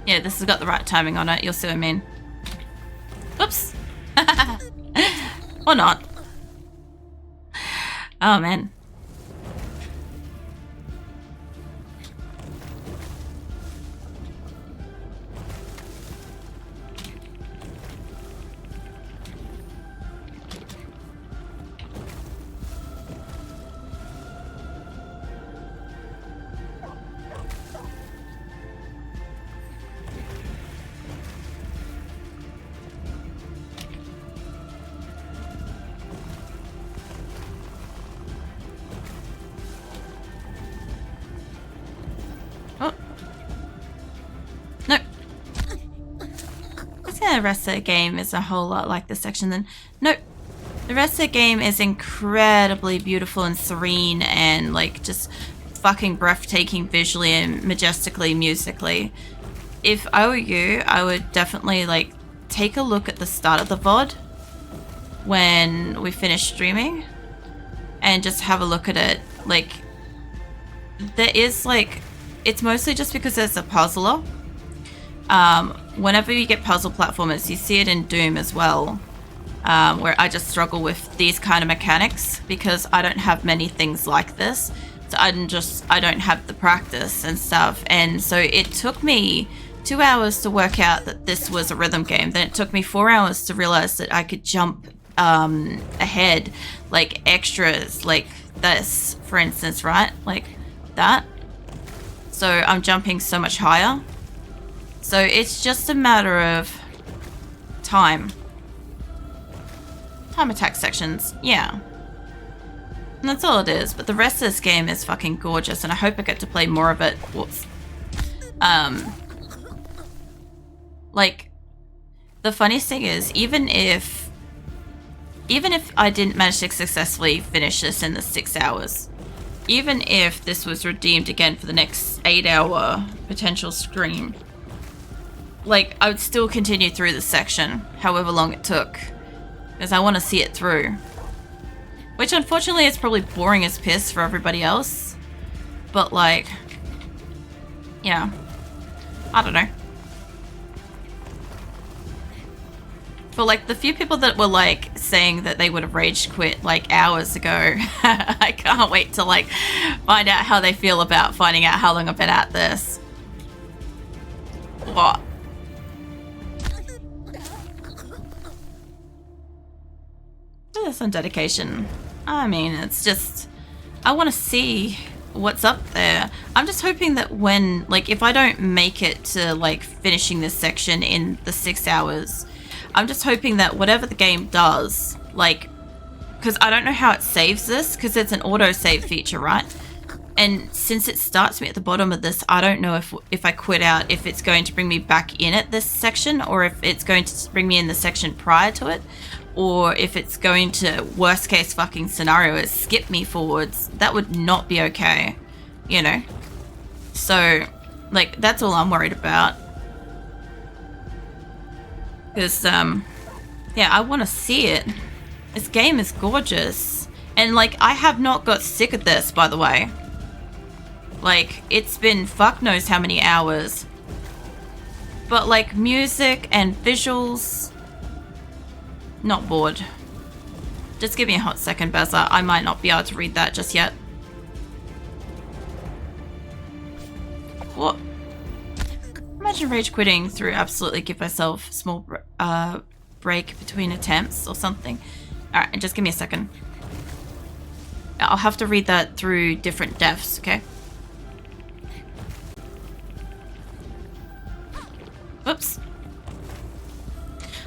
Yeah, this has got the right timing on it. You'll see what I mean. Oops. Or not. Oh, man. The rest of the game is a whole lot like this section then. Nope. The rest of the game is incredibly beautiful and serene and like just fucking breathtaking visually and majestically musically. If I were you, I would definitely like take a look at the start of the VOD when we finish streaming and just have a look at it. Like there is like, it's mostly just because there's a puzzler. Whenever you get puzzle platformers, you see it in Doom as well, where I just struggle with these kind of mechanics because I don't have many things like this. So I don't have the practice and stuff. And so it took me 2 hours to work out that this was a rhythm game. Then it took me 4 hours to realize that I could jump ahead, like extras, like this, for instance, right? Like that. So I'm jumping so much higher. So it's just a matter of time. Time attack sections, yeah. And that's all it is, but the rest of this game is fucking gorgeous and I hope I get to play more of it. Whoops. Like, the funniest thing is, even if I didn't manage to successfully finish this in the 6 hours, even if this was redeemed again for the next 8-hour potential stream, like, I would still continue through the section, however long it took, because I want to see it through. Which, unfortunately, is probably boring as piss for everybody else. But, like, yeah, I don't know. For, like, the few people that were, like, saying that they would have rage quit, like, hours ago, I can't wait to, like, find out how they feel about finding out how long I've been at this. What? Some dedication. I mean, it's just, I want to see what's up there. I'm just hoping that when, like, if I don't make it to, like, finishing this section in the 6 hours, I'm just hoping that whatever the game does, like, because I don't know how it saves this, because it's an auto-save feature, right? And since it starts me at the bottom of this, I don't know if I quit out, if it's going to bring me back in at this section, or if it's going to bring me in the section prior to it, or if it's going to, worst case fucking scenario, is skip me forwards. That would not be okay, you know? So, like, that's all I'm worried about. Because, yeah, I want to see it. This game is gorgeous. And, like, I have not got sick of this, by the way. Like, it's been fuck knows how many hours. But, like, music and visuals... Not bored. Just give me a hot second, Bazza. I might not be able to read that just yet. What? Imagine rage quitting through absolutely give myself a small break between attempts or something. Alright, just give me a second. I'll have to read that through different depths, okay? Whoops.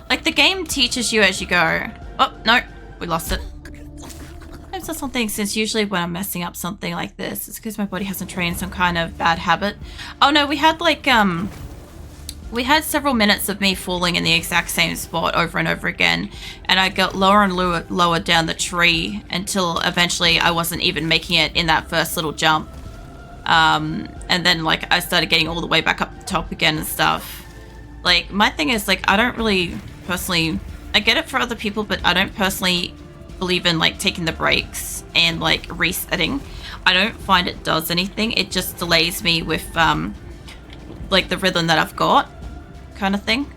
Like, the game teaches you as you go. Oh, no, we lost it. I've said something since usually when I'm messing up something like this, it's because my body hasn't trained some kind of bad habit. Oh no, we had like, we had several minutes of me falling in the exact same spot over and over again, and I got lower and lower down the tree until eventually I wasn't even making it in that first little jump. And then like I started getting all the way back up the top again and stuff. Like, my thing is, like, I don't really personally, I get it for other people, but I don't personally believe in like taking the breaks and like resetting. I don't find it does anything. It just delays me with like the rhythm that I've got, kind of thing.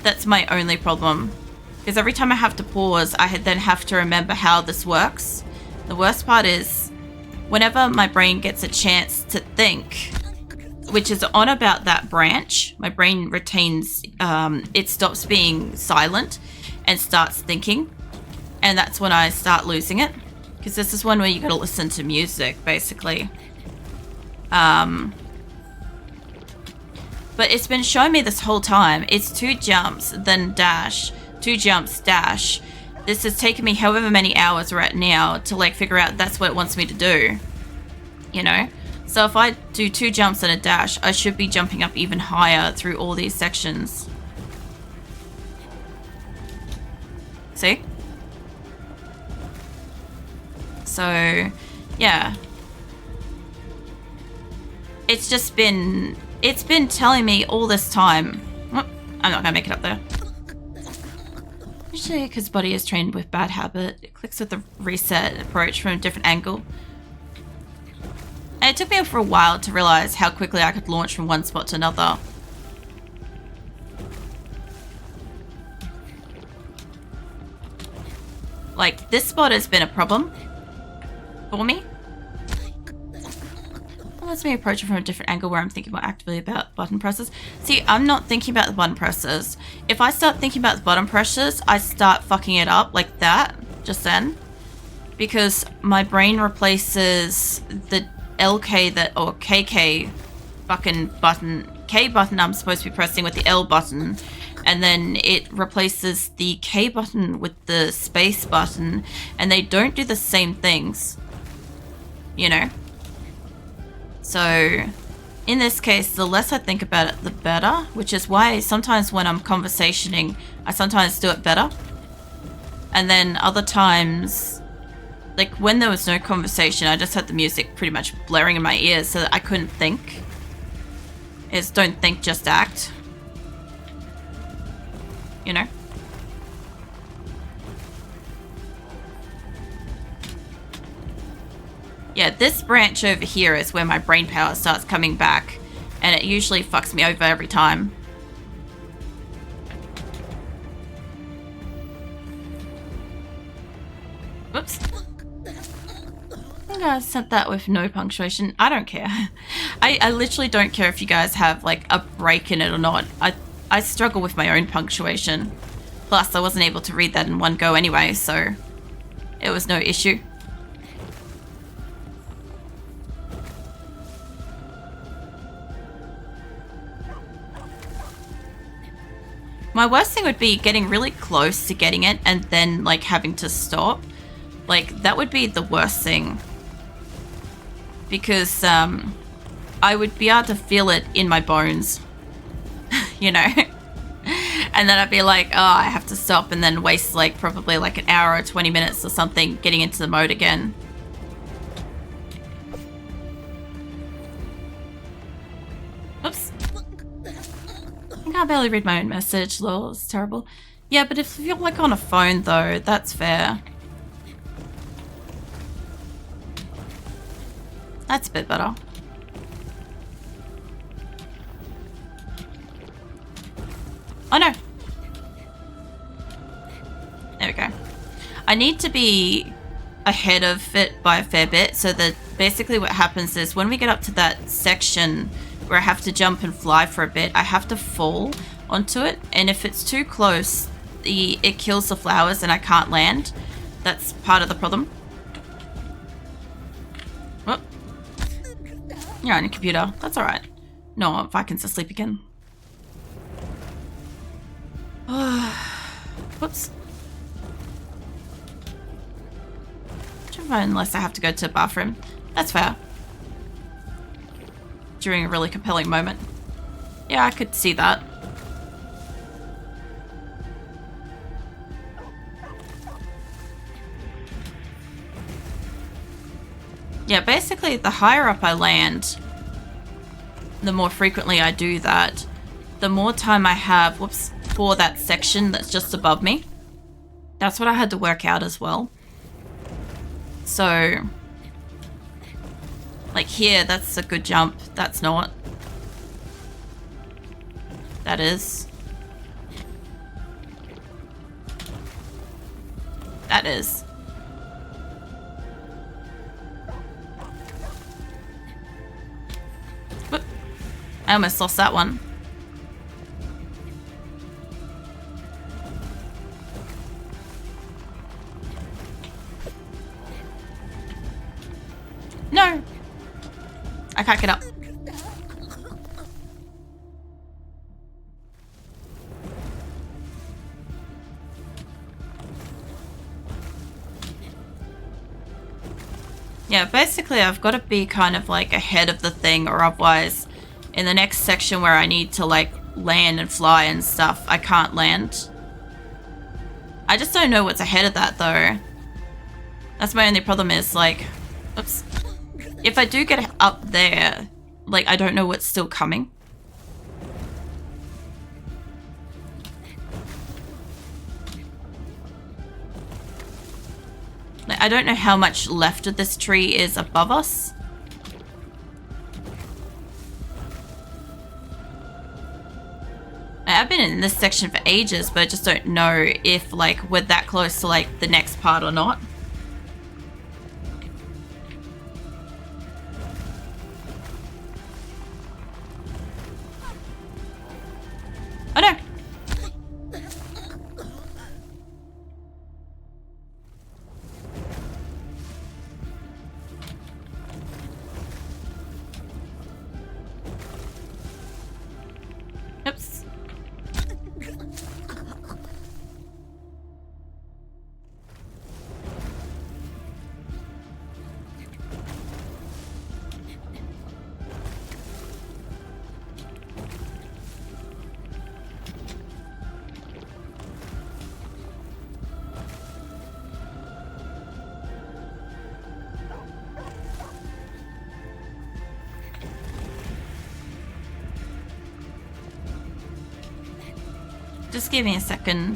That's my only problem. Because every time I have to pause, I then have to remember how this works. The worst part is, whenever my brain gets a chance to think, which is on about that branch, my brain retains, it stops being silent and starts thinking. And that's when I start losing it. Because this is one where you gotta listen to music, basically. But it's been showing me this whole time. It's 2 jumps, then dash. 2 jumps, dash. This has taken me however many hours right now to like figure out that's what it wants me to do. You know? So if I do 2 jumps and a dash, I should be jumping up even higher through all these sections. See? So, yeah. It's just been... It's been telling me all this time... Oh, I'm not gonna make it up there. Usually because body is trained with bad habit, it clicks with the reset approach from a different angle. And it took me for a while to realize how quickly I could launch from one spot to another. Like, this spot has been a problem for me. Well, lets me approach it from a different angle where I'm thinking more actively about button presses. See, I'm not thinking about the button presses. If I start thinking about the button presses, I start fucking it up like that, just then. Because my brain replaces the LK or KK fucking button, K button I'm supposed to be pressing with the L button. And then it replaces the K button with the space button. And they don't do the same things. You know? So, in this case, the less I think about it, the better. Which is why sometimes when I'm conversationing, I sometimes do it better. And then other times, like when there was no conversation, I just had the music pretty much blaring in my ears so that I couldn't think. It's don't think, just act. You know? Yeah, this branch over here is where my brain power starts coming back, and it usually fucks me over every time. Whoops. I think I sent that with no punctuation. I don't care. I literally don't care if you guys have like a break in it or not. I struggle with my own punctuation. Plus, I wasn't able to read that in one go anyway, so it was no issue. My worst thing would be getting really close to getting it and then like having to stop. Like that would be the worst thing. Because I would be able to feel it in my bones. You know? And then I'd be like, oh, I have to stop and then waste like probably like an hour or 20 minutes or something getting into the mode again. Oops. I can't barely read my own message. Lol, it's terrible. Yeah, but if you're like on a phone though, that's fair. That's a bit better. Oh no. There we go. I need to be ahead of it by a fair bit so that basically what happens is when we get up to that section where I have to jump and fly for a bit, I have to fall onto it, and if it's too close, it kills the flowers and I can't land. That's part of the problem. Whoop. You're on your computer. That's alright. No, if I can still sleep again. Whoops. Unless I have to go to the bathroom. That's fair. During a really compelling moment. Yeah, I could see that. Yeah, basically the higher up I land, the more frequently I do that, the more time I have, whoops, for that section that's just above me. That's what I had to work out as well. So, like here, that's a good jump. That's not. That is. That is. Whoop. I almost lost that one. No! I can't get up. Yeah, basically I've got to be kind of like ahead of the thing, or otherwise in the next section where I need to like land and fly and stuff, I can't land. I just don't know what's ahead of that though. That's my only problem is like, oops. If I do get up there, like I don't know what's still coming. Like, I don't know how much left of this tree is above us. I've been in this section for ages, but I just don't know if like we're that close to like the next part or not. Oh no! Oops. Just give me a second.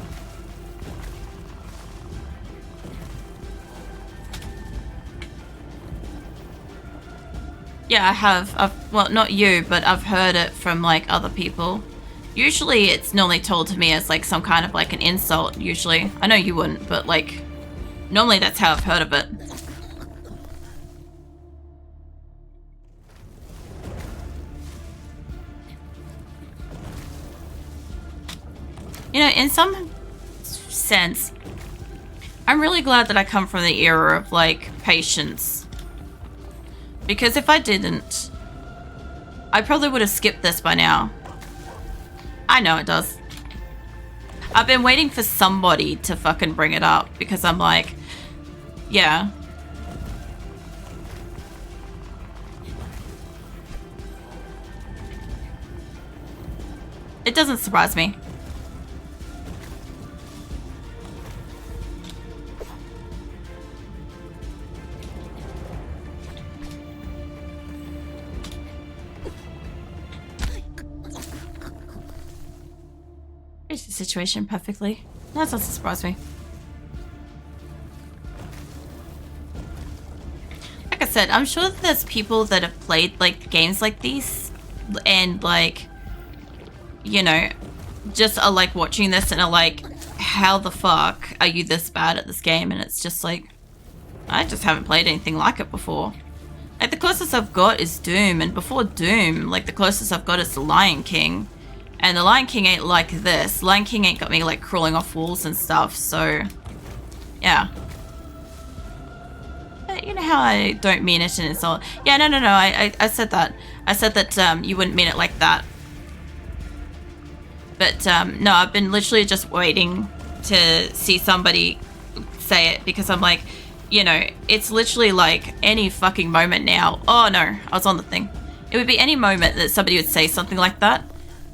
Yeah, I have. Well, not you, but I've heard it from like other people. Usually it's normally told to me as like some kind of like an insult, usually. I know you wouldn't, but like normally that's how I've heard of it. You know, in some sense, I'm really glad that I come from the era of, like, patience. Because if I didn't, I probably would have skipped this by now. I know it does. I've been waiting for somebody to fucking bring it up, because I'm like, yeah. It doesn't surprise me. Here's the situation perfectly. That doesn't surprise me. Like I said, I'm sure that there's people that have played like games like these and like, you know, just are like watching this and are like, how the fuck are you this bad at this game? And it's just like, I just haven't played anything like it before. Like the closest I've got is Doom, and before Doom, like the closest I've got is The Lion King. And The Lion King ain't like this. Lion King ain't got me like crawling off walls and stuff, so yeah. You know how I don't mean it and insult. Yeah, no, I said that. I said that you wouldn't mean it like that. But no, I've been literally just waiting to see somebody say it, because I'm like, you know, it's literally like any fucking moment now. Oh no, I was on the thing. It would be any moment that somebody would say something like that.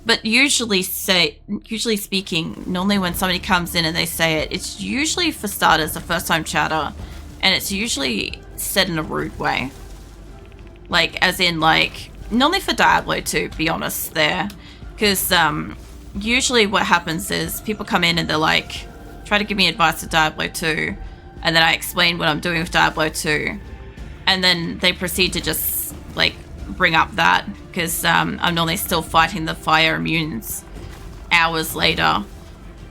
But usually speaking, normally when somebody comes in and they say it, it's usually for starters a first time chatter, and it's usually said in a rude way. Like, as in like, normally for Diablo 2, to be honest there. Because usually what happens is people come in and they're like, try to give me advice to Diablo 2, and then I explain what I'm doing with Diablo 2, and then they proceed to just like bring up that, because I'm normally still fighting the fire immunes. hours later.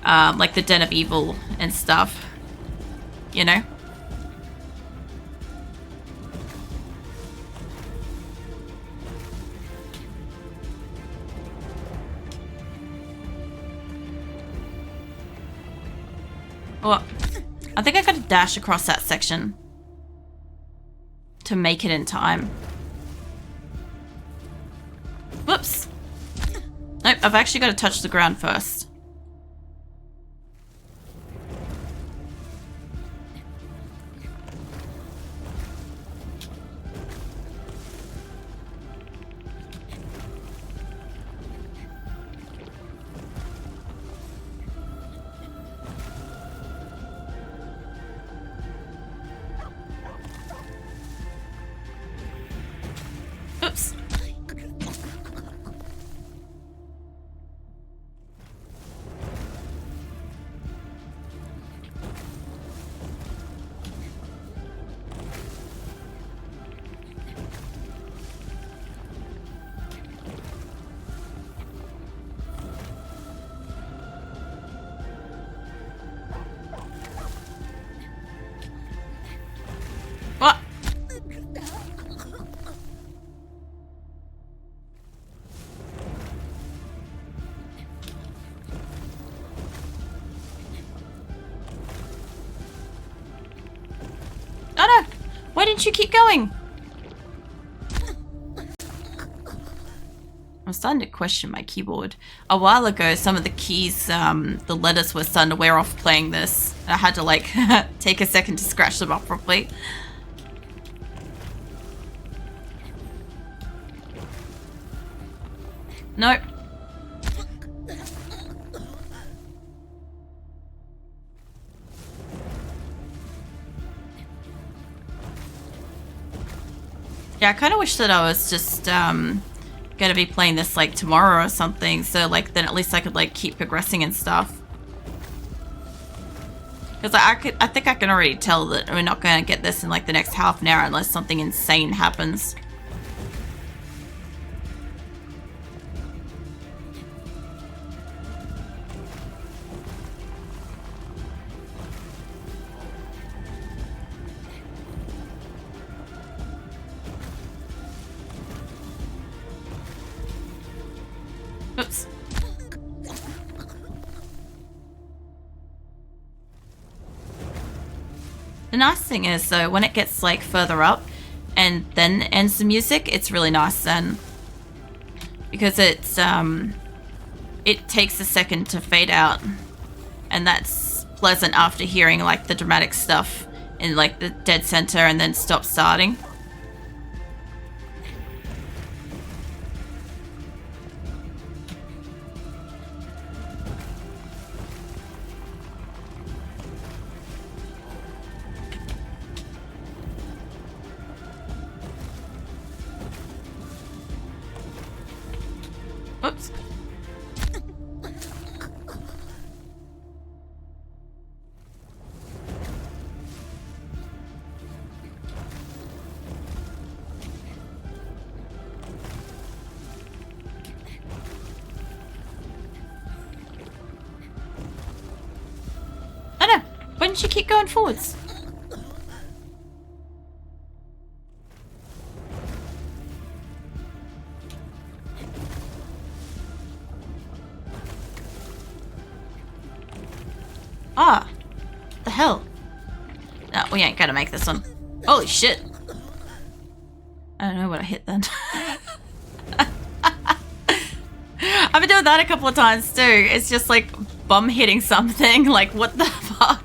Like the Den of Evil and stuff. You know? Well, I think I gotta dash across that section to make it in time. Whoops. Nope, I've actually got to touch the ground first. Oops. What? Oh no! Why didn't you keep going? I'm starting to question my keyboard. A while ago, some of the keys, the letters were starting to wear off playing this. I had to like take a second to scratch them up properly. Nope. Yeah, I kind of wish that I was just gonna be playing this like tomorrow or something, so like then at least I could like keep progressing and stuff. Because I think I can already tell that we're not gonna get this in like the next half an hour unless something insane happens. Oops. The nice thing is though, when it gets like further up and then ends the music, it's really nice then. Because it's it takes a second to fade out. And that's pleasant after hearing like the dramatic stuff in like the dead center and then stop starting. Oops. Oh no! Why didn't you keep going forwards? Ah, the hell? No, we ain't gonna make this one. Holy shit! I don't know what I hit then. I've been doing that a couple of times too. It's just like bum hitting something. Like, what the fuck?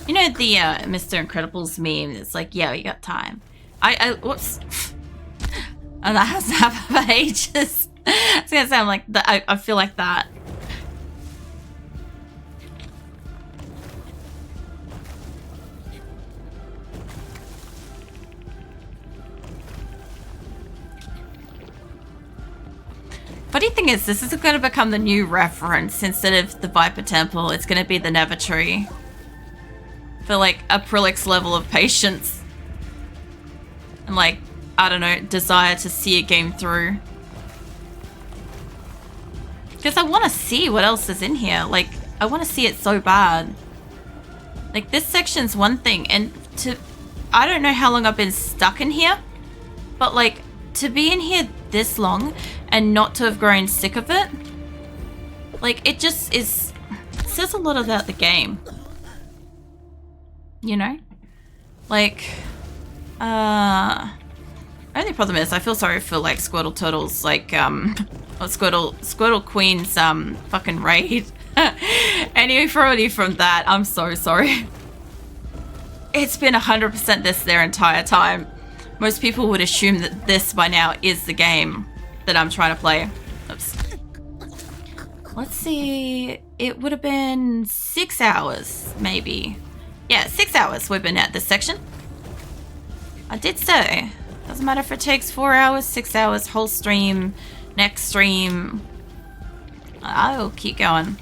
You know the Mr. Incredibles meme? It's like, yeah, we got time. Whoops. And that hasn't happened for ages. I was gonna say, I'm like, I feel like that. Funny thing is, this is going to become the new reference. Instead of the Viper Temple, it's going to be the Neva Tree. For like Acrylic's level of patience. And like, I don't know, desire to see a game through. Because I want to see what else is in here. Like, I want to see it so bad. Like, this section's one thing. And I don't know how long I've been stuck in here. But like, to be in here this long and not to have grown sick of it, like, it just is, it says a lot about the game, you know? Like, only problem is I feel sorry for like Squirtle Turtle's like or Squirtle Queen's fucking raid. Anybody from that, I'm so sorry. It's been 100% this their entire time. Most people would assume that this by now is the game that I'm trying to play. Oops. Let's see. It would have been 6 hours, maybe. Yeah, 6 hours we've been at this section. I did say. Doesn't matter if it takes 4 hours, 6 hours, whole stream, next stream. I'll keep going.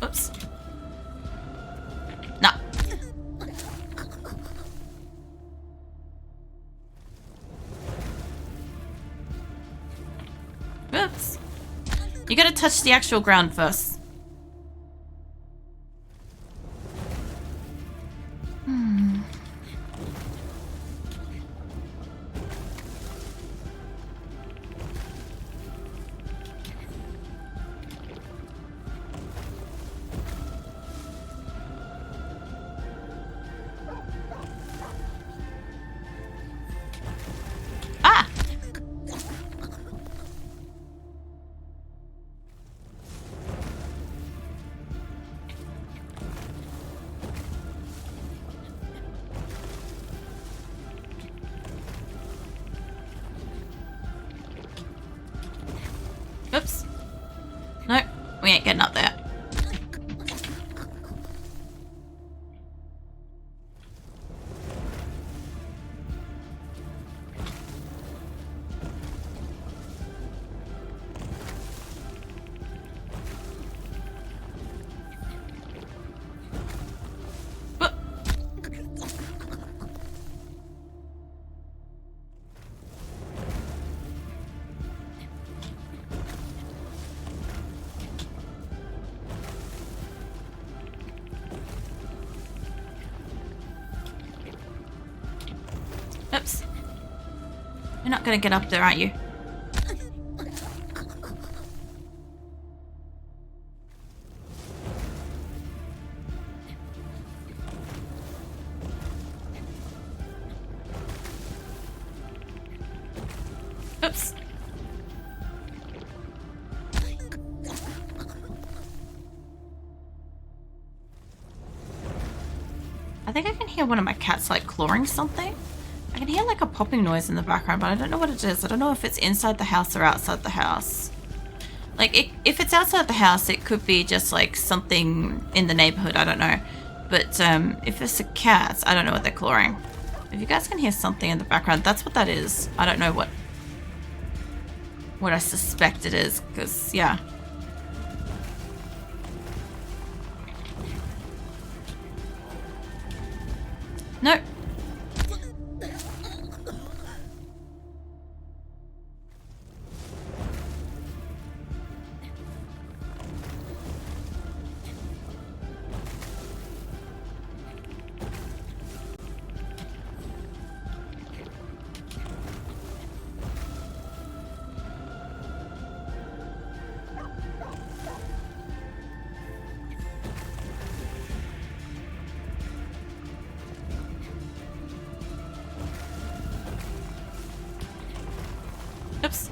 Oops. No. Oops. You gotta touch the actual ground first. Oops. No, we ain't getting up there. Oops. You're not gonna get up there, aren't you? Oops. I think I can hear one of my cats like clawing something. I can hear like a popping noise in the background, but I don't know what it is. I don't know if it's inside the house or outside the house. Like, if it's outside the house, it could be just like something in the neighborhood. I don't know. But if it's a cat, I don't know what they're clawing. If you guys can hear something in the background, that's what that is. I don't know what I suspect it is, because, yeah. No. Oops.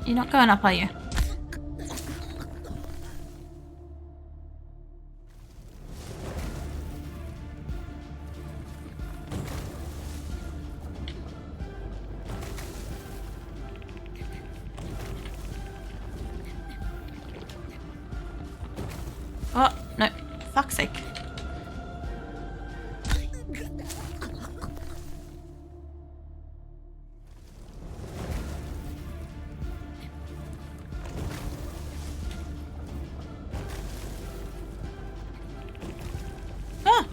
You're not going up, are you? Oh, no. Fuck's sake. Ah.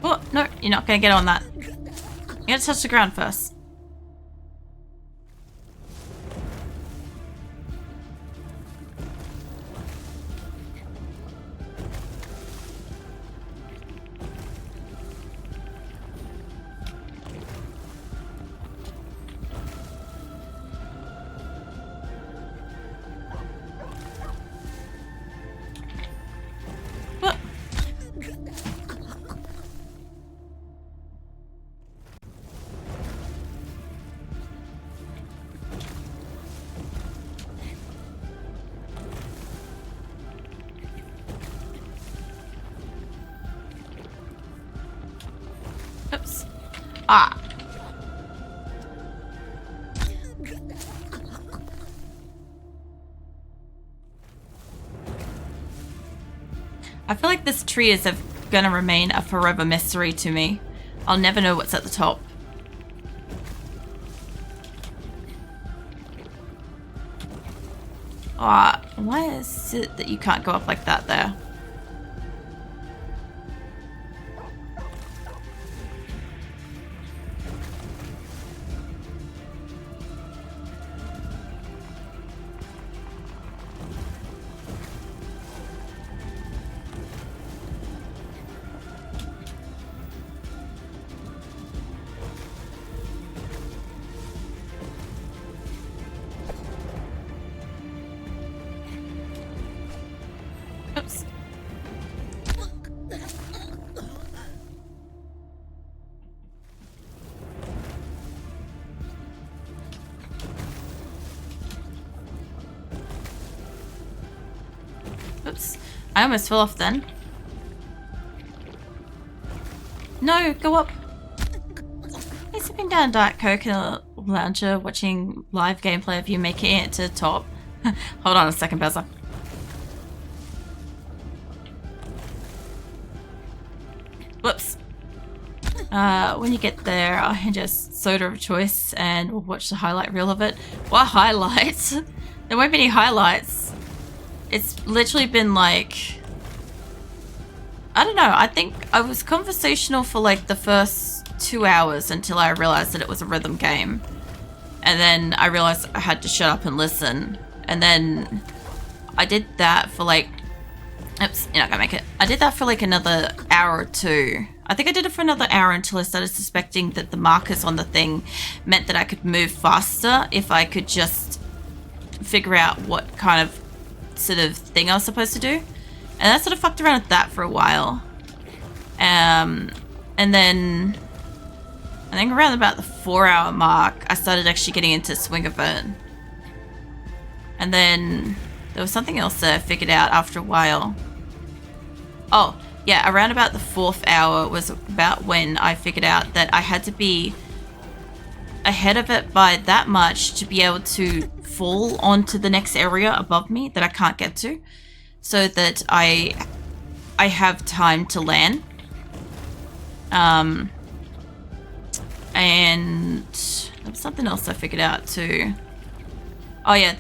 Oh, no, you're not gonna get on that. You gotta touch the ground first. What? Oops. Ah. I feel like this tree is gonna remain a forever mystery to me. I'll never know what's at the top. Ah, why is it that you can't go up like that there? Oops. Oops. I almost fell off then. No, go up. Hey, sipping down Diet Coke in a lounger, watching live gameplay of you making it to the top. Hold on a second, Beza. Whoops. When you get there, I just soda of choice and we'll watch the highlight reel of it. What highlights? There won't be any highlights. It's literally been like... I don't know, I think I was conversational for like the first 2 hours until I realized that it was a rhythm game. And then I realized I had to shut up and listen. And then I did that for like... Oops, you're not gonna make it. I did that for like another hour or two. I think I did it for another hour until I started suspecting that the markers on the thing meant that I could move faster if I could just figure out what kind of sort of thing I was supposed to do. And I sort of fucked around with that for a while. And then I think around about the 4-hour mark, I started actually getting into swing of it. And then there was something else that I figured out after a while. Oh, yeah, around about the 4th hour was about when I figured out that I had to be ahead of it by that much to be able to fall onto the next area above me that I can't get to, so that I have time to land. And there was something else I figured out too. Oh yeah,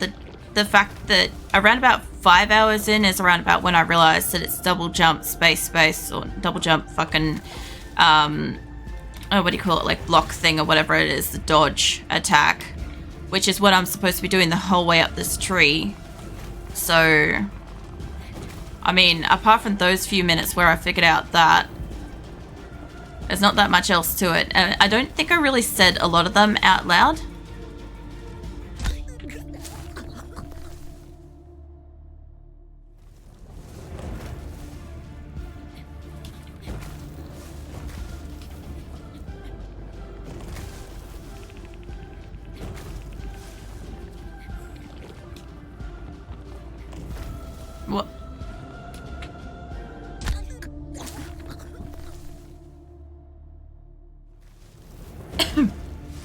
the fact that around about 5 hours in is around about when I realized that it's double jump space or double jump fucking oh, what do you call it, like block thing or whatever it is, the dodge attack, which is what I'm supposed to be doing the whole way up this tree. So I mean, apart from those few minutes where I figured out that, there's not that much else to it. And I don't think I really said a lot of them out loud. What?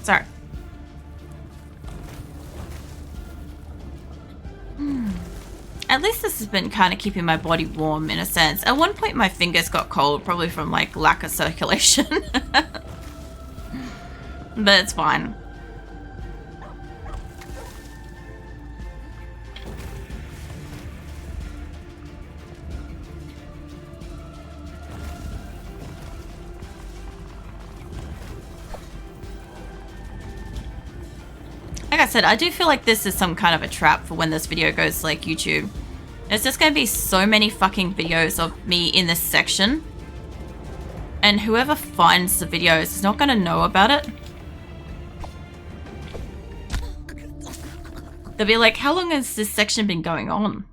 Sorry. At least this has been kind of keeping my body warm in a sense. At one point my fingers got cold, probably from like lack of circulation. But it's fine. Like I said, I do feel like this is some kind of a trap for when this video goes to like YouTube. There's just going to be so many fucking videos of me in this section. And whoever finds the videos is not going to know about it. They'll be like, how long has this section been going on?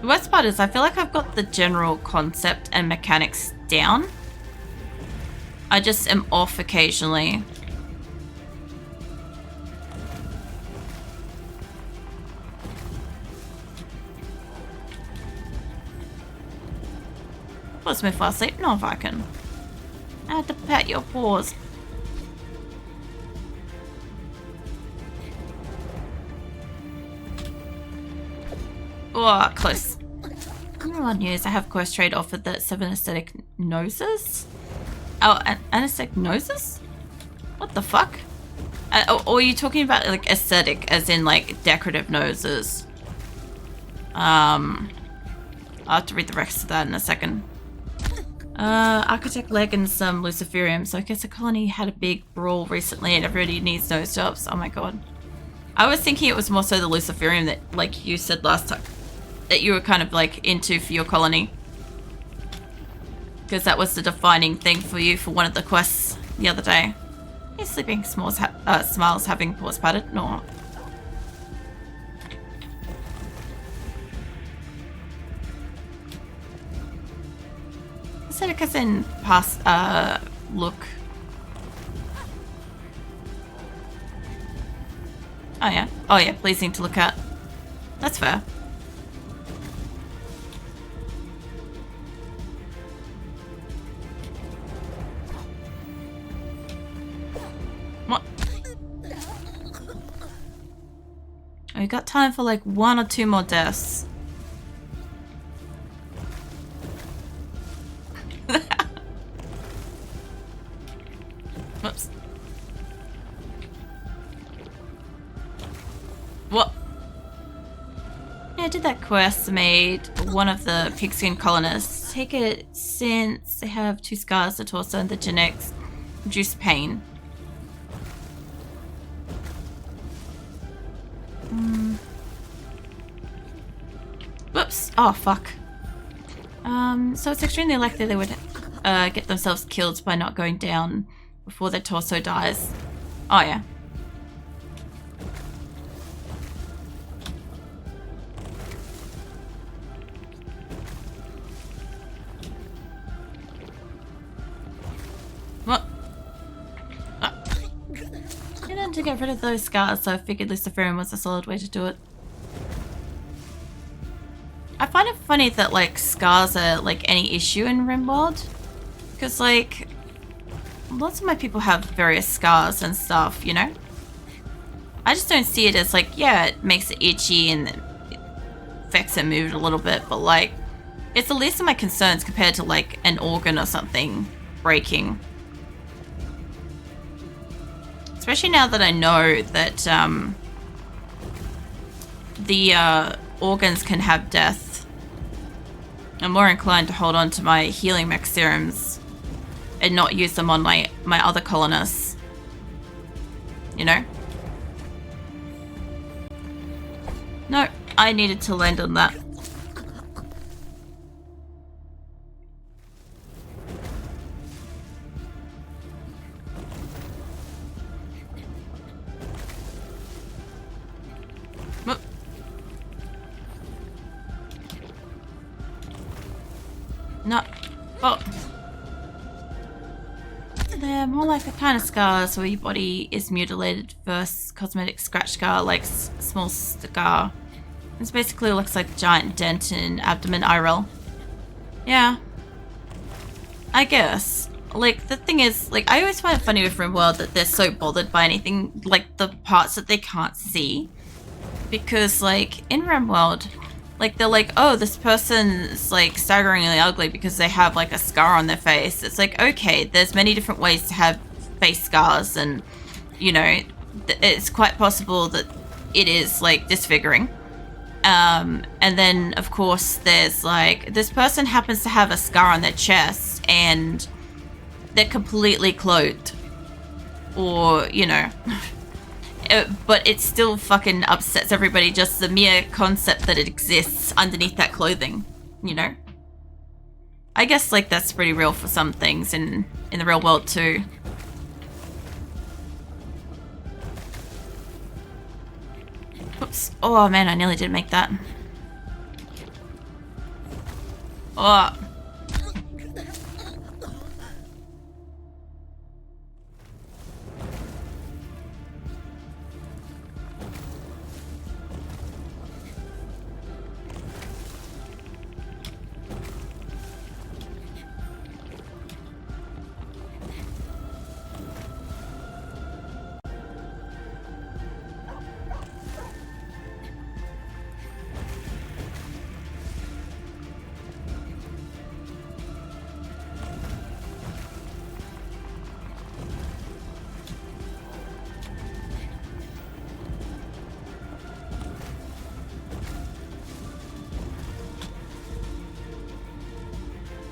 The worst part is I feel like I've got the general concept and mechanics down. I just am off occasionally. Let's move fast sleep. No, if I can. I had to pat your paws. Oh, close. Oh, news. I have quest trade offered that 7 aesthetic noses. Oh, anesthetic noses? What the fuck? Or are you talking about like aesthetic as in like decorative noses? I'll have to read the rest of that in a second. Architect leg and some luciferium. So I guess the colony had a big brawl recently and everybody needs nose jobs. Oh my god. I was thinking it was more so the luciferium that, like you said last time, that you were kind of like into for your colony. Because that was the defining thing for you for one of the quests the other day. He's sleeping, smiles having paws patted. No. Aesthetic in past, look. Oh yeah. Oh yeah, pleasing to look at. That's fair. What? We got time for like 1 or 2 more deaths. Whoops. What? Yeah, I did that quest, made one of the pigskin colonists. Take it since they have 2 scars, the torso and the genetics. Reduce pain. Whoops. Oh, fuck. So it's extremely likely they would get themselves killed by not going down before their torso dies. Oh, yeah. What? I didn't to get rid of those scars, so I figured luciferium was a solid way to do it. I find it funny that, like, scars are, like, any issue in RimWorld. Because, like, lots of my people have various scars and stuff, you know? I just don't see it as, like, yeah, it makes it itchy and it affects it moved a little bit, but, like, it's the least of my concerns compared to, like, an organ or something breaking. Especially now that I know that, the, organs can have death. I'm more inclined to hold on to my healing mech serums and not use them on my other colonists. You know? No, I needed to land on that. Oh. They're more like the kind of scars where your body is mutilated versus cosmetic scratch scar, like small scar. This basically looks like a giant dent in abdomen IRL. Yeah. I guess. Like, the thing is, like, I always find it funny with RimWorld that they're so bothered by anything, like, the parts that they can't see. Because, like, in RimWorld, like, they're like, oh, this person's, like, staggeringly ugly because they have, like, a scar on their face. It's like, okay, there's many different ways to have face scars, and, you know, it's quite possible that it is, like, disfiguring. And then, of course, there's, like, this person happens to have a scar on their chest, and they're completely clothed. Or, you know... but it still fucking upsets everybody, just the mere concept that it exists underneath that clothing, you know? I guess, like, that's pretty real for some things in the real world, too. Oops. Oh, man, I nearly did make that. Oh.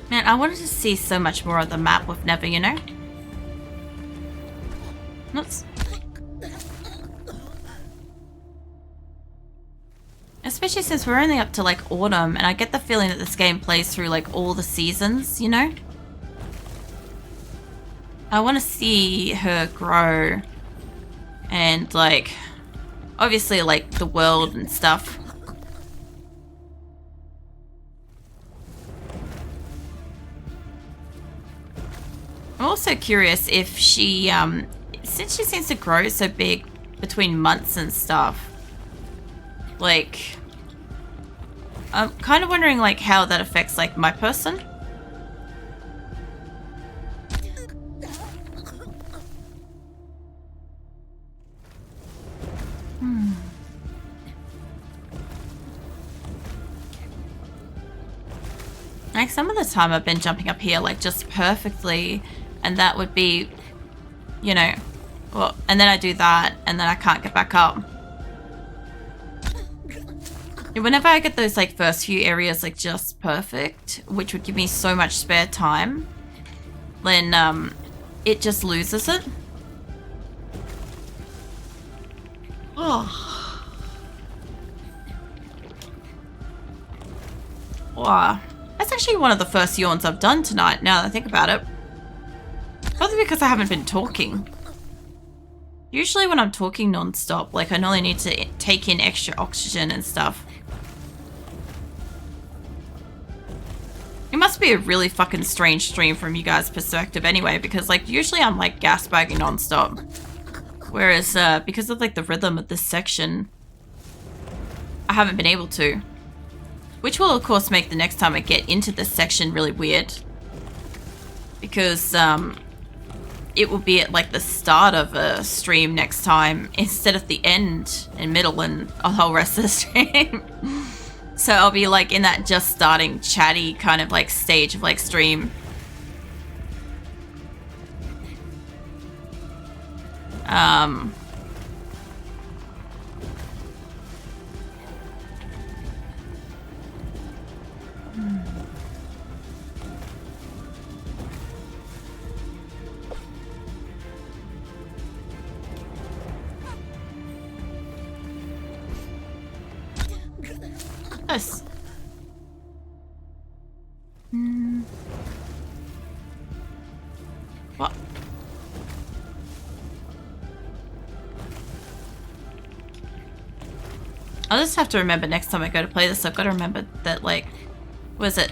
Man, I wanted to see so much more of the map with Neva, you know? Oops. Especially since we're only up to, like, autumn, and I get the feeling that this game plays through, like, all the seasons, you know? I want to see her grow and, like, obviously, like, the world and stuff. I'm also curious if she, since she seems to grow so big between months and stuff, like, I'm kind of wondering, like, how that affects, like, my person. Like, some of the time I've been jumping up here, like, just perfectly, and that would be, you know, well, and then I do that, and then I can't get back up. Whenever I get those, like, first few areas, like, just perfect, which would give me so much spare time, then, it just loses it. Oh. Wow. That's actually one of the first yawns I've done tonight, now that I think about it. Probably because I haven't been talking. Usually when I'm talking non-stop, like, I normally need to take in extra oxygen and stuff. It must be a really fucking strange stream from you guys' perspective anyway, because, like, usually I'm, like, gas bagging non-stop. Whereas, because of, like, the rhythm of this section, I haven't been able to. Which will, of course, make the next time I get into this section really weird. Because, it will be at, like, the start of a stream next time instead of the end and middle and the whole rest of the stream. So I'll be, like, in that just starting chatty kind of, like, stage of, like, stream. Nice. What? I'll just have to remember next time I go to play this. I've got to remember that, like, was it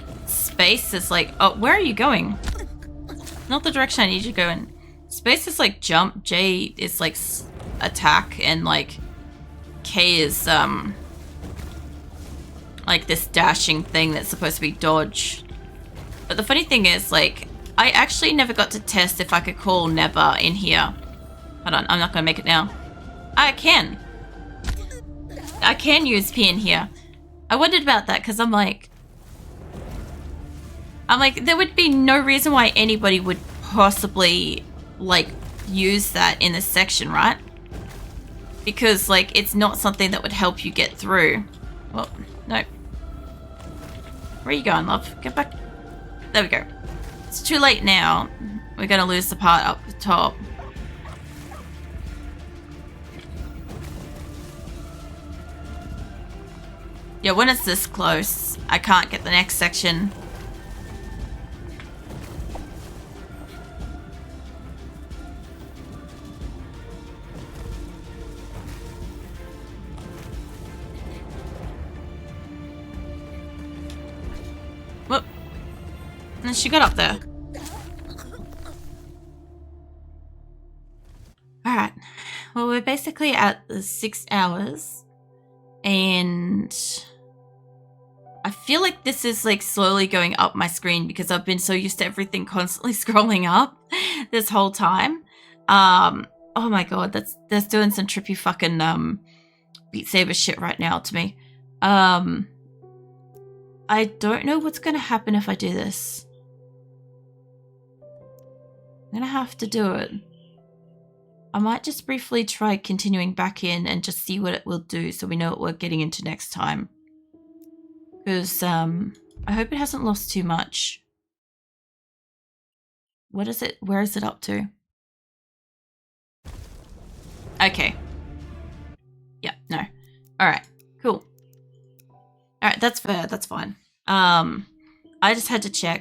space is like... Oh, where are you going? Not the direction I need you to go in. Space is like jump, J is like attack, and like K is like this dashing thing that's supposed to be dodge. But the funny thing is, like, I actually never got to test if I could call Neva in here. Hold on, I'm not gonna make it now. I can use P in here. I wondered about that because I'm like, there would be no reason why anybody would possibly, like, use that in this section, right? Because, like, it's not something that would help you get through. Well, no. Where are you going, love? Get back. There we go. It's too late now. We're gonna lose the part up the top. Yeah, when it's this close, I can't get the next section. Whoop. And she got up there. Alright. Well, we're basically at the 6 hours. And I feel like this is like slowly going up my screen because I've been so used to everything constantly scrolling up this whole time. Oh my god, that's doing some trippy fucking Beat Saber shit right now to me. I don't know what's gonna happen if I do this. I'm gonna have to do it. I might just briefly try continuing back in and just see what it will do so we know what we're getting into next time. Because, I hope it hasn't lost too much. What is it? Where is it up to? Okay. Yeah, no. Alright, cool. Alright, that's fair, that's fine. I just had to check.